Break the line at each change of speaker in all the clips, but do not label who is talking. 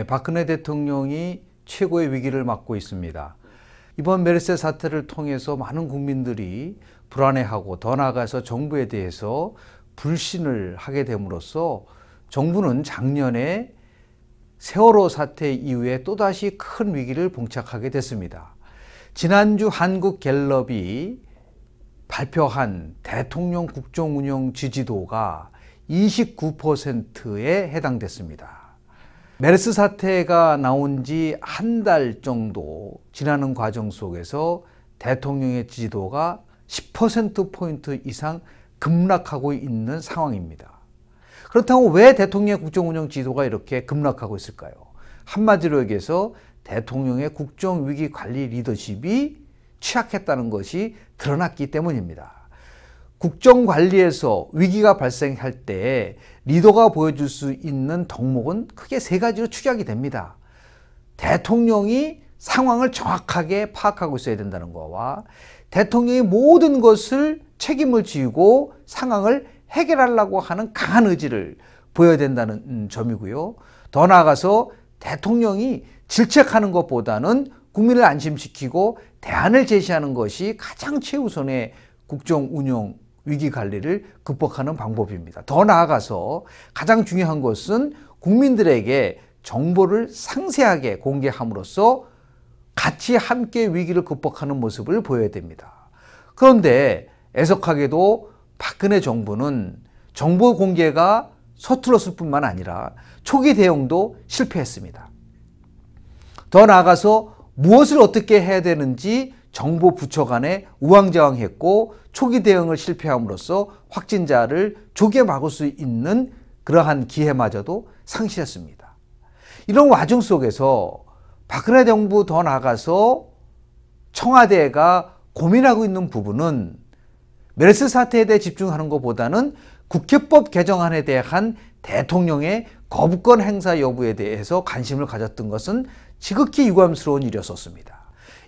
박근혜 대통령이 최고의 위기를 맞고 있습니다. 이번 메르스 사태를 통해서 많은 국민들이 불안해하고 더 나아가서 정부에 대해서 불신을 하게 됨으로써 정부는 작년에 세월호 사태 이후에 또다시 큰 위기를 봉착하게 됐습니다. 지난주 한국갤럽이 발표한 대통령 국정운영 지지도가 29%에 해당됐습니다. 메르스 사태가 나온 지 한 달 정도 지나는 과정 속에서 대통령의 지지도가 10%포인트 이상 급락하고 있는 상황입니다. 그렇다고 왜 대통령의 국정운영 지지도가 이렇게 급락하고 있을까요? 한마디로 얘기해서 대통령의 국정위기 관리 리더십이 취약했다는 것이 드러났기 때문입니다. 국정관리에서 위기가 발생할 때 리더가 보여줄 수 있는 덕목은 크게 세 가지로 축약이 됩니다. 대통령이 상황을 정확하게 파악하고 있어야 된다는 것과 대통령이 모든 것을 책임을 지고 상황을 해결하려고 하는 강한 의지를 보여야 된다는 점이고요. 더 나아가서 대통령이 질책하는 것보다는 국민을 안심시키고 대안을 제시하는 것이 가장 최우선의 국정운영 위기관리를 극복하는 방법입니다. 더 나아가서 가장 중요한 것은 국민들에게 정보를 상세하게 공개함으로써 같이 함께 위기를 극복하는 모습을 보여야 됩니다. 그런데 애석하게도 박근혜 정부는 정보 공개가 서툴렀을 뿐만 아니라 초기 대응도 실패했습니다. 더 나아가서 무엇을 어떻게 해야 되는지 정보 부처 간에 우왕좌왕했고 초기 대응을 실패함으로써 확진자를 조기에 막을 수 있는 그러한 기회마저도 상실했습니다. 이런 와중 속에서 박근혜 정부 더 나아가서 청와대가 고민하고 있는 부분은 메르스 사태에 대해 집중하는 것보다는 국회법 개정안에 대한 대통령의 거부권 행사 여부에 대해서 관심을 가졌던 것은 지극히 유감스러운 일이었습니다.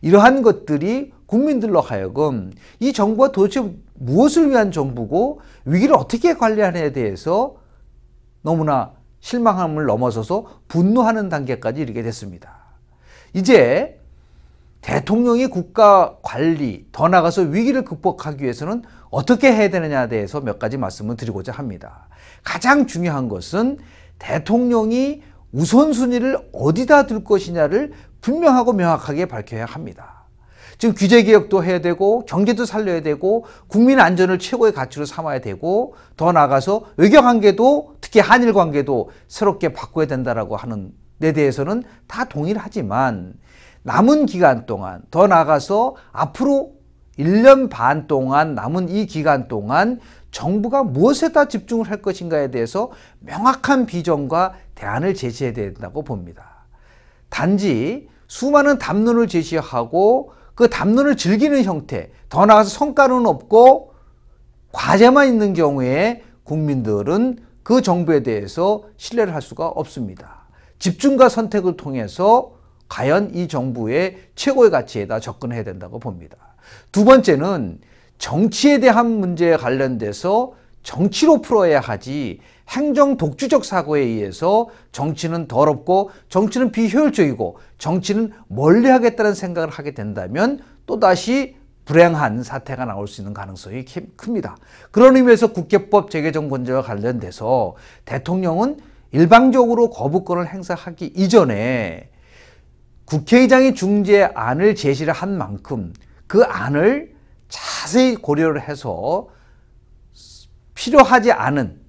이러한 것들이 국민들로 하여금 이 정부가 도대체 무엇을 위한 정부고 위기를 어떻게 관리하느냐에 대해서 너무나 실망함을 넘어서서 분노하는 단계까지 이르게 됐습니다. 이제 대통령이 국가 관리, 더 나아가서 위기를 극복하기 위해서는 어떻게 해야 되느냐에 대해서 몇 가지 말씀을 드리고자 합니다. 가장 중요한 것은 대통령이 우선순위를 어디다 둘 것이냐를 분명하고 명확하게 밝혀야 합니다. 지금 규제개혁도 해야 되고 경제도 살려야 되고 국민 안전을 최고의 가치로 삼아야 되고 더 나아가서 외교관계도 특히 한일관계도 새롭게 바꿔야 된다라고 하는 데 대해서는 다 동의를 하지만 남은 기간 동안 더 나아가서 앞으로 1년 반 동안 남은 이 기간 동안 정부가 무엇에다 집중을 할 것인가에 대해서 명확한 비전과 대안을 제시해야 된다고 봅니다. 단지 수많은 담론을 제시하고 그 담론을 즐기는 형태, 더 나아가서 성과는 없고 과제만 있는 경우에 국민들은 그 정부에 대해서 신뢰를 할 수가 없습니다. 집중과 선택을 통해서 과연 이 정부의 최고의 가치에다 접근해야 된다고 봅니다. 두 번째는 정치에 대한 문제에 관련돼서 정치로 풀어야 하지 행정 독주적 사고에 의해서 정치는 더럽고 정치는 비효율적이고 정치는 멀리하겠다는 생각을 하게 된다면 또다시 불행한 사태가 나올 수 있는 가능성이 큽니다. 그런 의미에서 국회법 재개정 문제와 관련돼서 대통령은 일방적으로 거부권을 행사하기 이전에 국회의장이 중재안을 제시를 한 만큼 그 안을 자세히 고려를 해서 필요하지 않은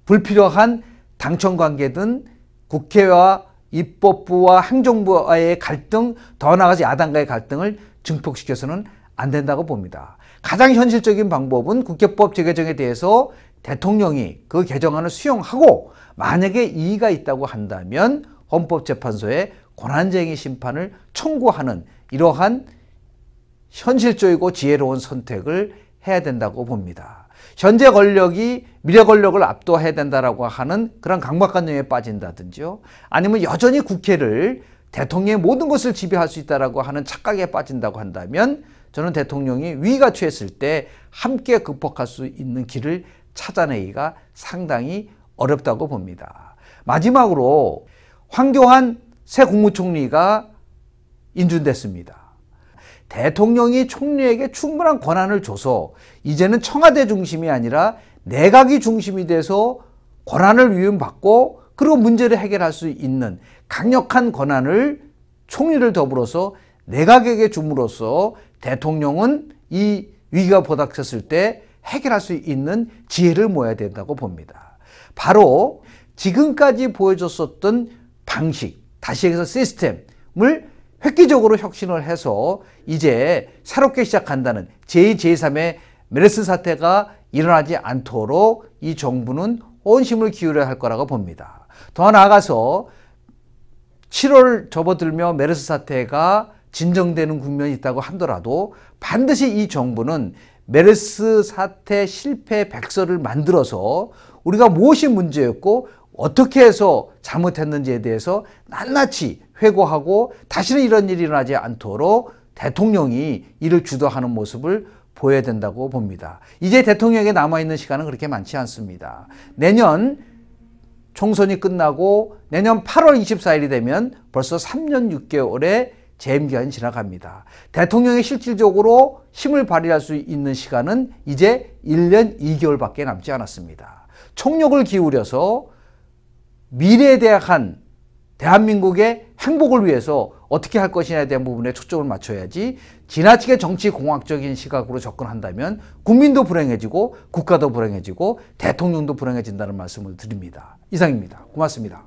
불필요한 당청관계든 국회와 입법부와 행정부와의 갈등, 더 나아가서 야당과의 갈등을 증폭시켜서는 안 된다고 봅니다. 가장 현실적인 방법은 국회법 재개정에 대해서 대통령이 그 개정안을 수용하고 만약에 이의가 있다고 한다면 헌법재판소에 권한쟁의 심판을 청구하는 이러한 현실적이고 지혜로운 선택을 해야 된다고 봅니다. 현재 권력이 미래 권력을 압도해야 된다라고 하는 그런 강박관념에 빠진다든지요. 아니면 여전히 국회를 대통령의 모든 것을 지배할 수 있다라고 하는 착각에 빠진다고 한다면 저는 대통령이 위기가 처했을 때 함께 극복할 수 있는 길을 찾아내기가 상당히 어렵다고 봅니다. 마지막으로 황교안 새 국무총리가 인준됐습니다. 대통령이 총리에게 충분한 권한을 줘서 이제는 청와대 중심이 아니라 내각이 중심이 돼서 권한을 위임받고 그리고 문제를 해결할 수 있는 강력한 권한을 총리를 더불어서 내각에게 줌으로써 대통령은 이 위기가 부닥쳤을 때 해결할 수 있는 지혜를 모아야 된다고 봅니다. 바로 지금까지 보여줬었던 방식, 다시 얘기해서 시스템을 획기적으로 혁신을 해서 이제 새롭게 시작한다는 제2, 제3의 메르스 사태가 일어나지 않도록 이 정부는 온 힘을 기울여야 할 거라고 봅니다. 더 나아가서 7월 접어들며 메르스 사태가 진정되는 국면이 있다고 하더라도 반드시 이 정부는 메르스 사태 실패 백서를 만들어서 우리가 무엇이 문제였고 어떻게 해서 잘못했는지에 대해서 낱낱이 회고하고 다시는 이런 일이 일어나지 않도록 대통령이 이를 주도하는 모습을 보여야 된다고 봅니다. 이제 대통령에게 남아있는 시간은 그렇게 많지 않습니다. 내년 총선이 끝나고 내년 8월 24일이 되면 벌써 3년 6개월의 재임 기간이 지나갑니다. 대통령이 실질적으로 힘을 발휘할 수 있는 시간은 이제 1년 2개월밖에 남지 않았습니다. 총력을 기울여서 미래에 대한 대한민국의 행복을 위해서 어떻게 할 것이냐에 대한 부분에 초점을 맞춰야지 지나치게 정치 공학적인 시각으로 접근한다면 국민도 불행해지고 국가도 불행해지고 대통령도 불행해진다는 말씀을 드립니다. 이상입니다. 고맙습니다.